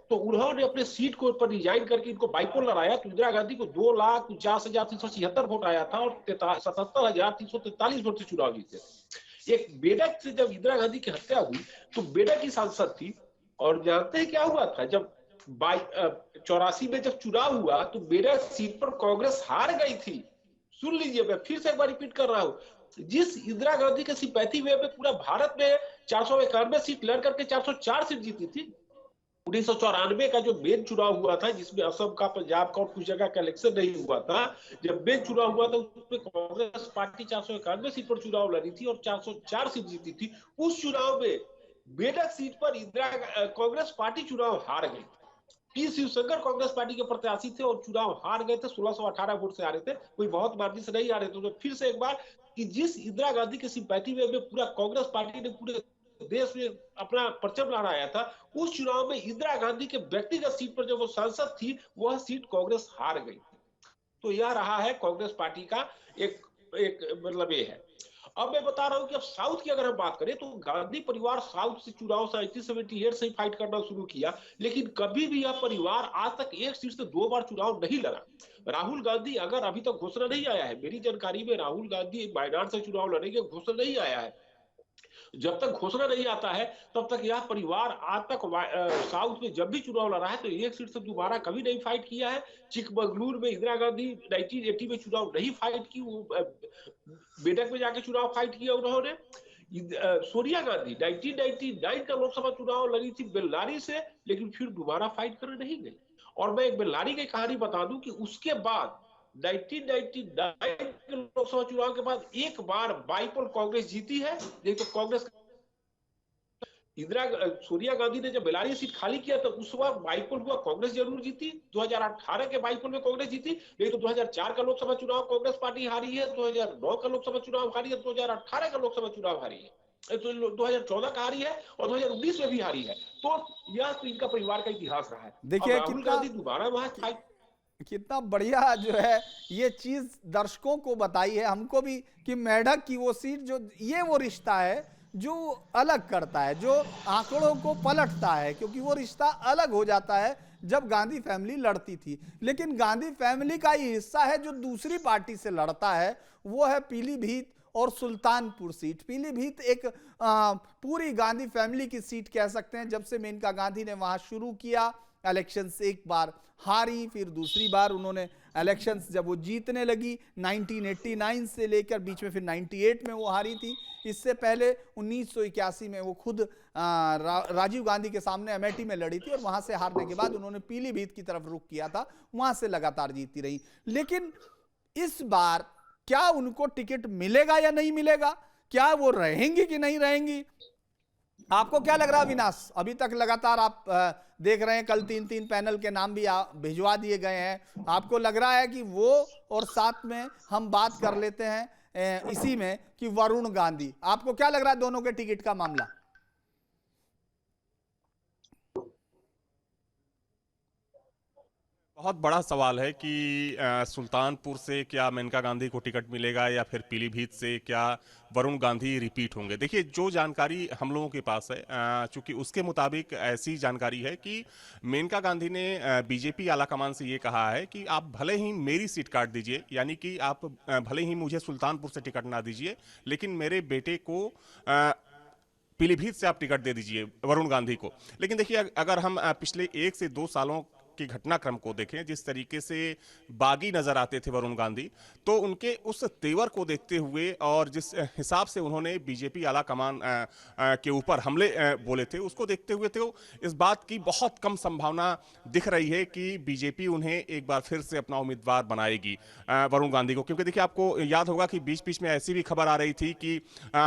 [SPEAKER 5] तो उन्होंने अपने सीट को ऊपर रिजाइन करके इनको बाइपोलर आया तो इंदिरा गांधी को 2,49,376 वोट आया था और 77,343 वोट से चुनाव जीते। एक बेडक से जब इंदिरा गांधी की हत्या हुई तो बेडक की सांसद थी, और जानते हैं क्या हुआ था, जब 84 में जब चुनाव हुआ तो बेडक सीट पर कांग्रेस हार गई थी। सुन लीजिए, मैं फिर से एक बार रिपीट कर रहा हूं, जिस इंदिरा गांधी के सिंपैथी वे में पूरा भारत में 491 सीट लड़ करके 404 सीट जीती थी। 1994 का जो मेन चुनाव हुआ था, जिसमें असम का, पंजाब का और कुछ जगह का इलेक्शन नहीं हुआ था, जब मेन चुनाव हुआ था उसमें कांग्रेस पार्टी 491 सीट पर चुनाव लड़ी थी और 404 सीट जीती थी। उस चुनाव में बेडक सीट पर कांग्रेस पार्टी चुनाव हार गई। पी शिवशंकर कांग्रेस पार्टी के प्रत्याशी थे और चुनाव हार गए थे, 1618 वोट से आ रहे थे, कोई बहुत मार्जिन से नहीं आ रहे थे। तो फिर से एक बार कि जिस इंदिरा गांधी की सिंपैथी में पूरा कांग्रेस पार्टी ने पूरे देश में अपना परचम लहराया था, उस चुनाव में इंदिरा गांधी के व्यक्तिगत सीट पर जब वो सांसद थी, वह सीट कांग्रेस हार गई। तो यह रहा है कांग्रेस पार्टी का एक मतलब ये है। अब मैं बता रहा हूं कि अब साउथ की अगर हम बात करें तो गांधी परिवार साउथ से चुनाव 1978 से ही फाइट करना शुरू किया, लेकिन कभी भी यह परिवार आज तक एक सीट से 2 बार चुनाव नहीं लड़ा। राहुल गांधी अगर अभी तक घोषणा नहीं आया है, मेरी जानकारी में राहुल गांधी वायनाड से चुनाव लड़ेंगे, घोषणा नहीं आया है। जब तक घोषणा नहीं आता है तब तक यह परिवार आज तक साउथ में जब भी चुनाव लड़ा है तो एक सीट से दोबारा कभी नहीं फाइट किया है। चिकमगलूर में इंदिरा गांधी 1980 में चुनाव नहीं फाइट की, वो बेडक में जाके चुनाव फाइट किया उन्होंने। सोनिया गांधी 1999 का लोकसभा चुनाव लड़ी थी बेल्लारी से, लेकिन फिर दोबारा फाइट करने नहीं गई। और मैं एक बेल्लारी की कहानी बता दूं कि उसके बाद 1999 के लोकसभा चुनाव के बाद एक बार बाईपोल कांग्रेस जीती है, नहीं तो कांग्रेस सोनिया गांधी ने जब बेलारी सीट खाली किया तो उस बार बाईपोल हुआ, कांग्रेस जरूर जीती। 2018 के बाईपोल में कांग्रेस जीती, नहीं तो 2004 का लोकसभा चुनाव कांग्रेस पार्टी हारी है, 2009 का लोकसभा चुनाव हारी है, 2018 का लोकसभा चुनाव हारी है, तो 2014 का हारी है और 2019 में भी हारी है। तो यह तो इनका परिवार का इतिहास रहा है।
[SPEAKER 1] देखिए
[SPEAKER 5] राहुल गांधी दोबारा वहां
[SPEAKER 1] कितना बढ़िया जो है ये चीज दर्शकों को बताई है, हमको भी, कि मेढक की वो सीट जो, ये वो रिश्ता है जो अलग करता है, जो आंकड़ों को पलटता है, क्योंकि वो रिश्ता अलग हो जाता है जब गांधी फैमिली लड़ती थी। लेकिन गांधी फैमिली का ही हिस्सा है जो दूसरी पार्टी से लड़ता है, वो है पीलीभीत और सुल्तानपुर सीट। पीलीभीत एक पूरी गांधी फैमिली की सीट कह सकते हैं। जब से मेनका गांधी ने वहां शुरू किया इलेक्शंस, एक बार हारी, फिर दूसरी बार उन्होंने इलेक्शंस जब वो जीतने लगी 1989 से लेकर बीच में फिर 98 में वो हारी थी। इससे पहले 1981 में वो खुद राजीव गांधी के सामने अमेठी में लड़ी थी और वहां से हारने के बाद उन्होंने पीलीभीत की तरफ रुख किया था, वहां से लगातार जीतती रही। लेकिन इस बार क्या उनको टिकट मिलेगा या नहीं मिलेगा, क्या वो रहेंगी कि नहीं रहेंगी, आपको क्या लग रहा है विनाश? अभी तक लगातार आप देख रहे हैं, कल 3 पैनल के नाम भी भिजवा दिए गए हैं। आपको लग रहा है कि वो, और साथ में हम बात कर लेते हैं इसी में कि वरुण गांधी, आपको क्या लग रहा है दोनों के टिकट का मामला?
[SPEAKER 2] बहुत बड़ा सवाल है कि सुल्तानपुर से क्या मेनका गांधी को टिकट मिलेगा या फिर पीलीभीत से क्या वरुण गांधी रिपीट होंगे। देखिए, जो जानकारी हम लोगों के पास है, चूंकि उसके मुताबिक ऐसी जानकारी है कि मेनका गांधी ने बीजेपी आलाकमान से ये कहा है कि आप भले ही मेरी सीट काट दीजिए, यानी कि आप भले ही मुझे सुल्तानपुर से टिकट ना दीजिए, लेकिन मेरे बेटे को पीलीभीत से आप टिकट दे दीजिए, वरुण गांधी को। लेकिन देखिए, अगर हम पिछले 1 से 2 सालों की घटनाक्रम को देखें, जिस तरीके से बागी नजर आते थे वरुण गांधी, तो उनके उस तेवर को देखते हुए और जिस हिसाब से उन्होंने बीजेपी आला कमान के ऊपर हमले बोले थे, उसको देखते हुए तो इस बात की बहुत कम संभावना दिख रही है कि बीजेपी उन्हें एक बार फिर से अपना उम्मीदवार बनाएगी, वरुण गांधी को। क्योंकि देखिए, आपको याद होगा कि बीच बीच में ऐसी भी खबर आ रही थी कि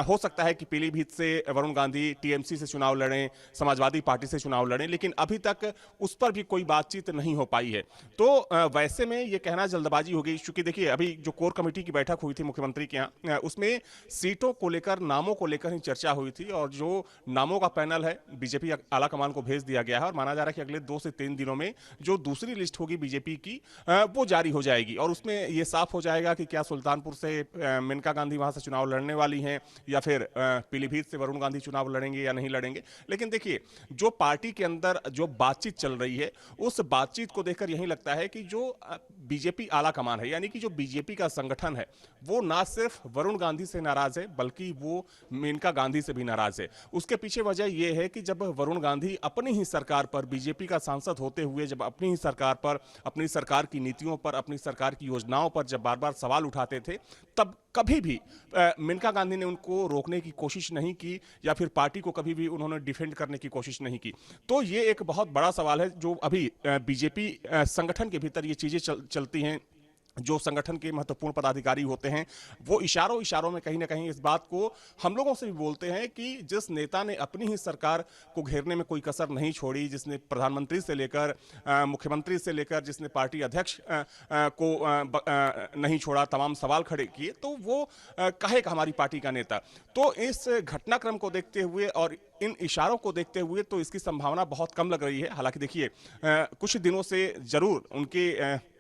[SPEAKER 2] हो सकता है कि पीलीभीत से वरुण गांधी टीएमसी से चुनाव लड़ें, समाजवादी पार्टी से चुनाव लड़ें, लेकिन अभी तक उस पर भी कोई बातचीत नहीं हो पाई है। तो वैसे में ये कहना जल्दबाजी हो गई, क्योंकि देखिए, अभी जो कोर कमेटी की बैठक हुई थी मुख्यमंत्री के यहाँ, उसमें सीटों को लेकर, नामों को लेकर ही चर्चा हुई थी, और जो नामों का पैनल है बीजेपी आला कमान को भेज दिया गया है, और माना जा रहा है कि अगले 2 से 3 दिनों में जो दूसरी लिस्ट होगी बीजेपी की, वो जारी हो जाएगी, और उसमें ये साफ हो जाएगा कि क्या सुल्तानपुर से मेनका गांधी वहां से चुनाव लड़ने वाली हैं या फिर पीलीभीत से वरुण गांधी चुनाव लड़ेंगे या नहीं लड़ेंगे। लेकिन देखिए, जो पार्टी के अंदर जो बातचीत चल रही है, उस बातचीत को देखकर यही लगता है कि जो बीजेपी आला कमान है, यानी कि जो बीजेपी का संगठन है वो ना सिर्फ वरुण गांधी से नाराज है बल्कि वो मेनका गांधी से भी नाराज है। उसके पीछे वजह यह है कि जब वरुण गांधी अपनी ही सरकार पर, बीजेपी का सांसद होते हुए जब अपनी ही सरकार पर, अपनी सरकार की नीतियों पर, अपनी सरकार की योजनाओं पर जब बार बार सवाल उठाते थे, तब कभी भी मेनका गांधी ने उनको रोकने की कोशिश नहीं की या फिर पार्टी को कभी भी उन्होंने डिफेंड करने की कोशिश नहीं की। तो ये एक बहुत बड़ा सवाल है जो अभी बीजेपी संगठन के भीतर ये चीजें चलती हैं। जो संगठन के महत्वपूर्ण पदाधिकारी होते हैं वो इशारों इशारों में कहीं ना कहीं इस बात को हम लोगों से भी बोलते हैं कि जिस नेता ने अपनी ही सरकार को घेरने में कोई कसर नहीं छोड़ी, जिसने प्रधानमंत्री से लेकर मुख्यमंत्री से लेकर जिसने पार्टी अध्यक्ष को नहीं छोड़ा, तमाम सवाल खड़े किए, तो वो कहे कि हमारी पार्टी का नेता। तो इस घटनाक्रम को देखते हुए और इन इशारों को देखते हुए तो इसकी संभावना बहुत कम लग रही है। हालांकि देखिए कुछ दिनों से जरूर उनके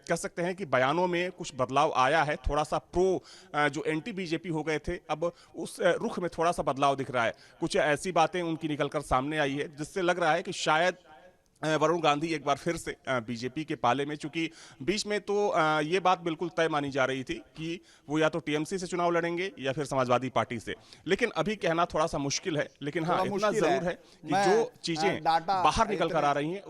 [SPEAKER 2] कह सकते हैं कि बयानों में कुछ बदलाव आया है, थोड़ा सा प्रो जो एंटी बीजेपी हो गए थे अब उस रुख में थोड़ा सा बदलाव दिख रहा है। कुछ ऐसी बातें उनकी निकलकर सामने आई है जिससे लग रहा है कि शायद वरुण गांधी एक बार फिर से बीजेपी के पाले में, चूंकि बीच में तो ये बात बिल्कुल तय मानी जा रही थी कि वो या तो टीएमसी से चुनाव लड़ेंगे या फिर समाजवादी पार्टी से, लेकिन अभी कहना थोड़ा सा मुश्किल है। लेकिन हाँ, इतना जरूर है कि जो चीजें बाहर निकल कर आ रही हैं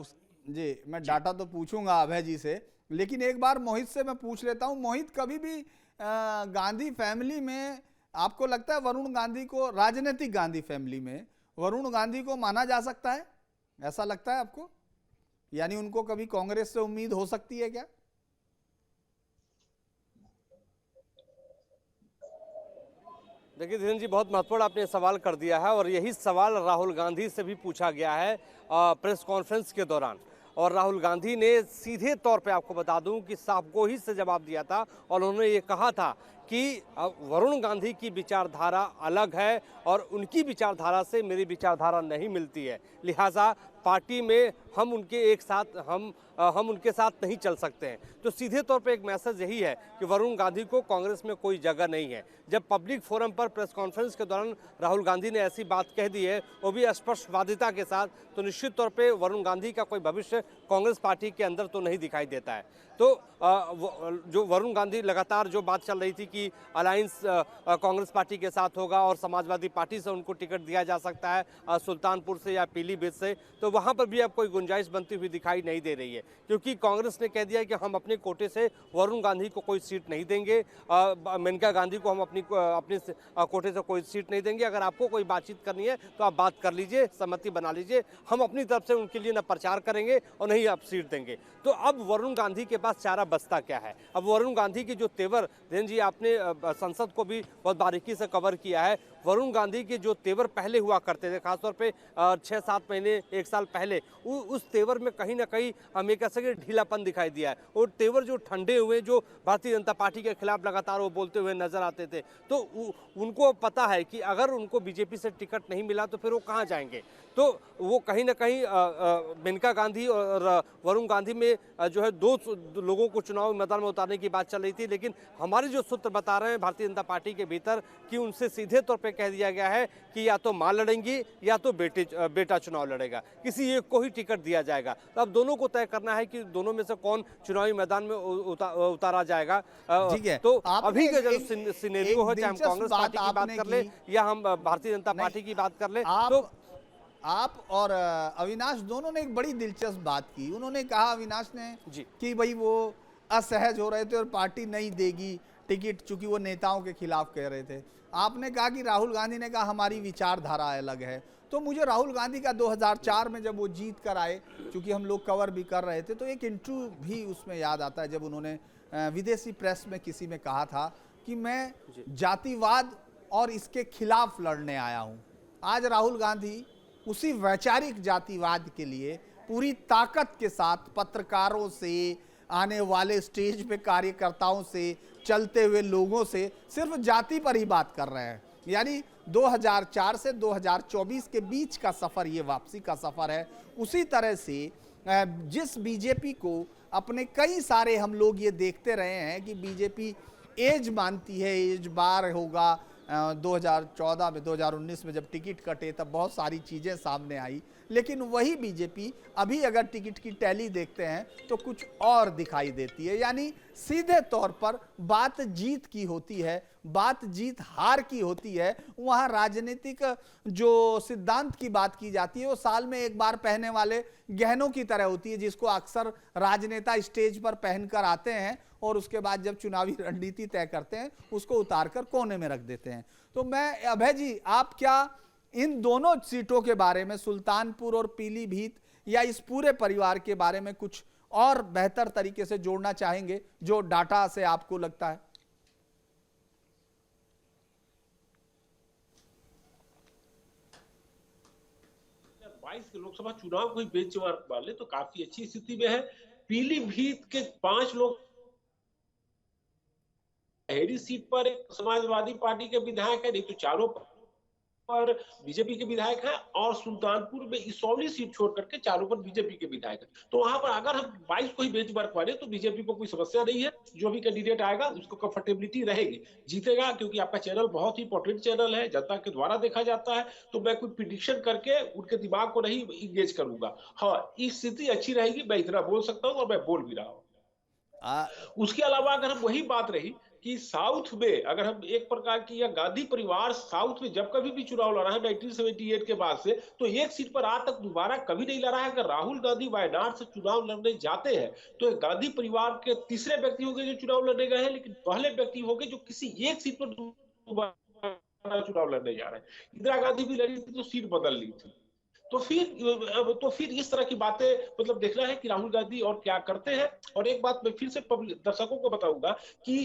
[SPEAKER 1] जी, मैं डाटा तो पूछूंगा अभय जी से, लेकिन एक बार मोहित से मैं पूछ लेता हूं। मोहित, कभी भी गांधी फैमिली में आपको लगता है वरुण गांधी को, राजनीतिक गांधी फैमिली में वरुण गांधी को माना जा सकता है, ऐसा लगता है आपको? यानी उनको कभी कांग्रेस से उम्मीद हो सकती है क्या?
[SPEAKER 3] देखिए धीरेन्द्र जी, बहुत महत्वपूर्ण आपने सवाल कर दिया है और यही सवाल राहुल गांधी से भी पूछा गया है प्रेस कॉन्फ्रेंस के दौरान। और राहुल गांधी ने सीधे तौर पे, आपको बता दूं कि साफ गोही से जवाब दिया था और उन्होंने ये कहा था कि वरुण गांधी की विचारधारा अलग है और उनकी विचारधारा से मेरी विचारधारा नहीं मिलती है, लिहाजा पार्टी में हम उनके एक साथ हम उनके साथ नहीं चल सकते हैं। तो सीधे तौर पे एक मैसेज यही है कि वरुण गांधी को कांग्रेस में कोई जगह नहीं है। जब पब्लिक फोरम पर प्रेस कॉन्फ्रेंस के दौरान राहुल गांधी ने ऐसी बात कह दी है, वो भी स्पष्टवादिता के साथ, तो निश्चित तौर पे वरुण गांधी का कोई भविष्य कांग्रेस पार्टी के अंदर तो नहीं दिखाई देता है। तो जो वरुण गांधी लगातार जो बात चल रही थी कि अलायंस कांग्रेस पार्टी के साथ होगा और समाजवादी पार्टी से उनको टिकट दिया जा सकता है सुल्तानपुर से या पीलीभीत से, तो वहां पर भी अब कोई गुंजाइश बनती हुई दिखाई नहीं दे रही है, क्योंकि कांग्रेस ने कह दिया है कि हम अपने कोटे से वरुण गांधी को कोई सीट नहीं देंगे, मेनका गांधी को हम अपने कोटे से कोई सीट नहीं देंगे। अगर आपको कोई बातचीत करनी है तो आप बात कर लीजिए, सहमति बना लीजिए, हम अपनी तरफ से उनके लिए न प्रचार करेंगे और नहीं आप सीट देंगे। तो अब वरुण गांधी के पास चारा बचता क्या है? अब वरुण गांधी की जो तेवर, धीरेन्द्र जी आपने संसद को भी बहुत बारीकी से कवर किया है, वरुण गांधी के जो तेवर पहले हुआ करते थे, खासतौर पे 6-7 महीने 1 साल पहले, उस तेवर में कहीं ना कहीं हमें कह सके ढीलापन दिखाई दिया है। और तेवर जो ठंडे हुए, जो भारतीय जनता पार्टी के खिलाफ लगातार वो बोलते हुए नजर आते थे, तो उनको पता है कि अगर उनको बीजेपी से टिकट नहीं मिला तो फिर वो कहाँ जाएंगे। तो वो कहीं ना कहीं मेनका गांधी और वरुण गांधी में जो है दो लोगों को चुनाव मैदान में उतारने की बात चल रही थी, लेकिन हमारे जो सूत्र बता रहे हैं भारतीय जनता पार्टी के भीतर कि उनसे सीधे तौर पे कह दिया गया है कि या तो मां लड़ेंगी या तो बेटा चुनाव लड़ेगा, किसी एक को ही टिकट दिया जाएगा। तो अब दोनों को तय करना है कि दोनों में से कौन चुनावी मैदान में उतारा जाएगा। तो अभी का जो सिनेरियो है, चाहे हम कांग्रेस पार्टी की बात कर ले या हम भारतीय जनता पार्टी की बात कर ले, तो
[SPEAKER 1] आप और अविनाश दोनों ने एक बड़ी दिलचस्प बात की। उन्होंने कहा, अविनाश ने, कि भाई वो असहज हो रहे थे और पार्टी नहीं देगी टिकट, चूंकि वो नेताओं के खिलाफ कह रहे थे। आपने कहा कि राहुल गांधी ने कहा हमारी विचारधारा अलग है। तो मुझे राहुल गांधी का 2004 में जब वो जीत कर आए, चूंकि हम लोग कवर भी कर रहे थे, तो एक इंटरव्यू भी उसमें याद आता है जब उन्होंने विदेशी प्रेस में किसी में कहा था कि मैं जातिवाद और इसके खिलाफ लड़ने आया हूं। आज राहुल गांधी उसी वैचारिक जातिवाद के लिए पूरी ताकत के साथ पत्रकारों से, आने वाले स्टेज पे कार्यकर्ताओं से, चलते हुए लोगों से सिर्फ जाति पर ही बात कर रहे हैं। यानी 2004 से 2024 के बीच का सफर, ये वापसी का सफर है। उसी तरह से जिस बीजेपी को अपने कई सारे हम लोग ये देखते रहे हैं कि बीजेपी एज मानती है, एज बार होगा। 2014 में, 2019 में जब टिकट कटे तब बहुत सारी चीज़ें सामने आई, लेकिन वही बीजेपी अभी अगर टिकट की टैली देखते हैं तो कुछ और दिखाई देती है। यानी सीधे तौर पर बात जीत की होती है, बात जीत हार की होती है। वहां राजनीतिक जो सिद्धांत की बात की जाती है वो साल में एक बार पहनने वाले गहनों की तरह होती है, जिसको अक्सर राजनेता स्टेज पर पहनकर आते हैं और उसके बाद जब चुनावी रणनीति तय करते हैं उसको उतारकर कोने में रख देते हैं। तो मैं, अभय जी, आप क्या इन दोनों सीटों के बारे में, सुल्तानपुर और पीलीभीत, या इस पूरे परिवार के बारे में कुछ और बेहतर तरीके से जोड़ना चाहेंगे जो डाटा से आपको लगता है?
[SPEAKER 5] 22 के लोकसभा चुनाव को ही बेंचमार्क मान ले तो काफी अच्छी स्थिति में है। पीलीभीत के 5 लोग हेरी सीट पर एक समाजवादी पार्टी के विधायक है, नहीं तो चारों पर बीजेपी के विधायक हैं, और सुल्तानपुर में इसौली सीट छोड़ करके चारों पर बीजेपी के विधायक हैं। तो वहां पर अगर हम 22 को ही बेंचमार्क माने तो बीजेपी को कोई समस्या नहीं है। जो भी कैंडिडेट आएगा उसको कंफर्टेबिलिटी रहेगी, जीतेगा, क्योंकि आपका चैनल बहुत ही इंपॉर्टेंट चैनल है, जनता के द्वारा देखा जाता है। तो मैं कोई प्रिडिक्शन करके उनके दिमाग को नहीं इंगेज करूंगा। हाँ, स्थिति अच्छी रहेगी, मैं इतना बोल सकता हूँ और मैं बोल भी रहा हूँ। उसके अलावा अगर हम वही बात रही कि साउथ में अगर हम एक प्रकार की, या गांधी परिवार साउथ में जब कभी भी चुनाव लड़ा है 1978 के बाद से, तो एक सीट पर आज तक दोबारा कभी नहीं लड़ा है। अगर राहुल गांधी वायनाड से चुनाव लड़ने जाते हैं तो गांधी परिवार के तीसरे व्यक्ति होंगे जो चुनाव लड़ने गए हैं, लेकिन पहले व्यक्ति होंगे जो किसी एक सीट पर दोबारा चुनाव लड़ने जा रहे हैं। इंदिरा गांधी भी लड़ी थी तो सीट बदल ली थी। तो फिर इस तरह की बातें मतलब देखना है कि राहुल गांधी और क्या करते हैं। और एक बात मैं फिर से दर्शकों को बताऊंगा कि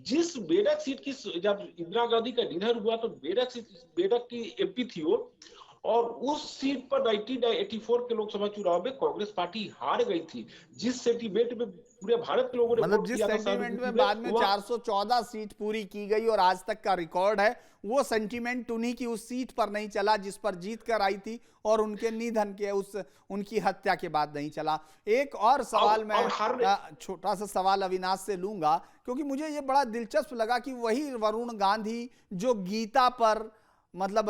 [SPEAKER 5] जिस बेडक सीट की, जब इंदिरा गांधी का निधन हुआ तो बेडक की एमपी थी वो, और उस सीट पर 1984 के लोकसभा चुनाव में कांग्रेस पार्टी हार गई थी। जिस सेंटीमेंट में पूरे भारत के लोगों ने
[SPEAKER 1] मतलब जिस सेंटीमेंट में बाद में 414 सीट पूरी की गई और आज तक का रिकॉर्ड है, वो सेंटीमेंट उन्हीं की उस सीट पर नहीं चला जिस पर जीत कर आई थी, और उनके निधन के उनकी हत्या के बाद नहीं चला। एक और सवाल मैं छोटा सा सवाल अविनाश से लूंगा, क्योंकि मुझे ये बड़ा दिलचस्प लगा कि वही वरुण गांधी जो गीता पर मतलब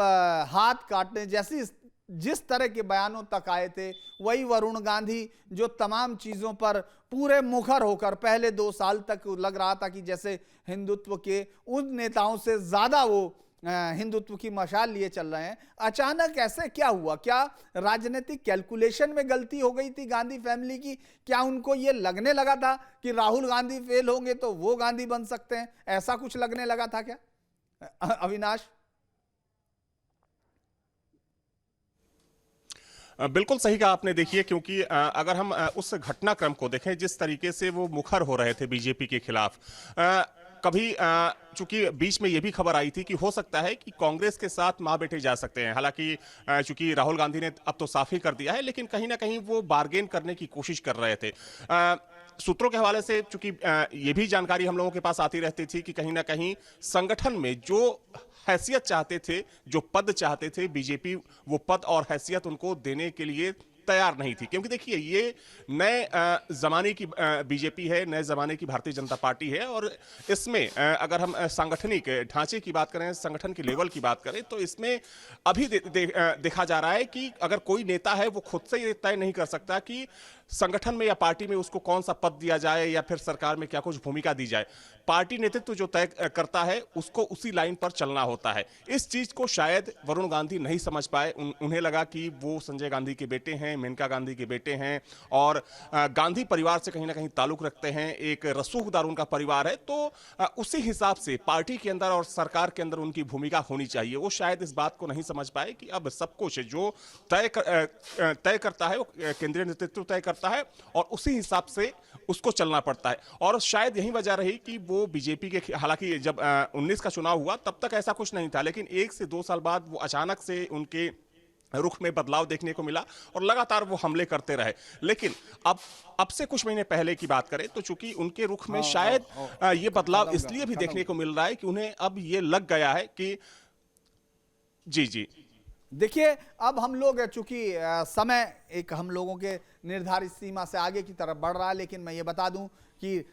[SPEAKER 1] हाथ काटने जैसी जिस तरह के बयानों तक आए थे, वही वरुण गांधी जो तमाम चीजों पर पूरे मुखर होकर पहले 2 साल तक लग रहा था कि जैसे हिंदुत्व के उन नेताओं से ज्यादा वो हिंदुत्व की मशाल लिए चल रहे हैं। अचानक ऐसे क्या हुआ? क्या राजनीतिक कैलकुलेशन में गलती हो गई थी गांधी फैमिली की? क्या उनको ये लगने लगा था कि राहुल गांधी फेल होंगे तो वो गांधी बन सकते हैं? ऐसा कुछ लगने लगा था क्या, अविनाश?
[SPEAKER 2] बिल्कुल सही कहा आपने। देखिए, क्योंकि अगर हम उस घटनाक्रम को देखें जिस तरीके से वो मुखर हो रहे थे बीजेपी के खिलाफ, कभी चूंकि बीच में ये भी खबर आई थी कि हो सकता है कि कांग्रेस के साथ मां बेटे जा सकते हैं। हालांकि चूंकि राहुल गांधी ने अब तो साफ ही कर दिया है, लेकिन कहीं ना कहीं वो बार्गेन करने की कोशिश कर रहे थे। सूत्रों के हवाले से चूंकि ये भी जानकारी हम लोगों के पास आती रहती थी कि कहीं ना कहीं संगठन में जो हैसियत चाहते थे, जो पद चाहते थे, बीजेपी वो पद और हैसियत उनको देने के लिए तैयार नहीं थी। क्योंकि देखिए, ये नए जमाने की बीजेपी है, नए जमाने की भारतीय जनता पार्टी है, और इसमें अगर हम सांगठनिक ढांचे की बात करें, संगठन के लेवल की बात करें, तो इसमें अभी देखा जा रहा है कि अगर कोई नेता है वो खुद से ये तय नहीं कर सकता कि संगठन में या पार्टी में उसको कौन सा पद दिया जाए या फिर सरकार में क्या कुछ भूमिका दी जाए। पार्टी नेतृत्व जो तय करता है उसको उसी लाइन पर चलना होता है। इस चीज को शायद वरुण गांधी नहीं समझ पाए। उन्हें लगा कि वो संजय गांधी के बेटे हैं, मेनका गांधी के बेटे हैं, और गांधी परिवार से कहीं ना कहीं ताल्लुक रखते हैं, एक रसूखदार उनका परिवार है, तो उसी हिसाब से पार्टी के अंदर और सरकार के अंदर उनकी भूमिका होनी चाहिए। वो शायद इस बात को नहीं समझ पाए कि अब सब कुछ जो तय करता है वो केंद्रीय नेतृत्व तय करता है, और उसी हिसाब से उसको चलना पड़ता है। और शायद यही वजह रही कि वो बीजेपी के, हालांकि जब 19 का चुनाव हुआ तब तक ऐसा कुछ नहीं था, लेकिन 1 से 2 साल बाद वो अचानक से उनके रुख में बदलाव देखने को मिला और लगातार वो हमले करते रहे। लेकिन अब से कुछ महीने पहले की बात करें तो चूंकि उनके रुख में शायद ये बदलाव इसलिए भी देखने को मिल रहा है कि उन्हें अब ये लग गया है कि जी
[SPEAKER 1] देखिए, अब हम लोग चूंकि समय एक हम लोगों के निर्धारित सीमा से आगे की तरफ बढ़ रहा है, लेकिन मैं ये बता दूं कि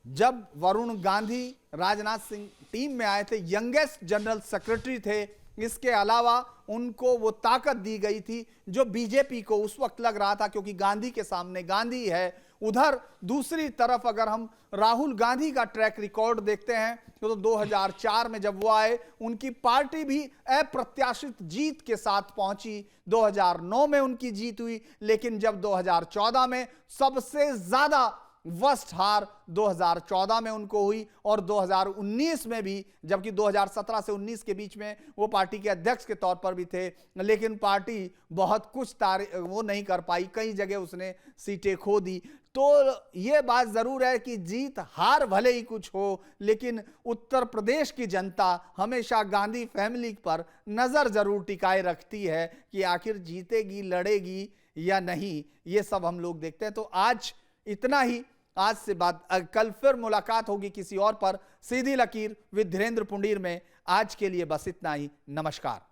[SPEAKER 1] जब वरुण गांधी राजनाथ सिंह टीम में आए थे, यंगेस्ट जनरल सेक्रेटरी थे इसके अलावा उनको वो ताकत दी गई थी जो बीजेपी को उस वक्त लग रहा था, क्योंकि गांधी के सामने गांधी है। उधर दूसरी तरफ अगर हम राहुल गांधी का ट्रैक रिकॉर्ड देखते हैं तो 2004 में जब वो आए, उनकी पार्टी भी अप्रत्याशित जीत के साथ पहुंची। 2009 में उनकी जीत हुई, लेकिन जब 2014 में सबसे ज्यादा वर्स्ट हार 2014 में उनको हुई, और 2019 में भी, जबकि 2017 से 19 के बीच में वो पार्टी के अध्यक्ष के तौर पर भी थे, लेकिन पार्टी बहुत कुछ वो नहीं कर पाई, कई जगह उसने सीटें खो दी। तो ये बात जरूर है कि जीत हार भले ही कुछ हो, लेकिन उत्तर प्रदेश की जनता हमेशा गांधी फैमिली पर नजर जरूर टिकाए रखती है कि आखिर जीतेगी, लड़ेगी या नहीं। ये सब हम लोग देखते हैं। तो आज इतना ही। आज से बात, कल फिर मुलाकात होगी किसी और पर सीधी लकीर विद धीरेन्द्र पुंडीर में। आज के लिए बस इतना ही। नमस्कार।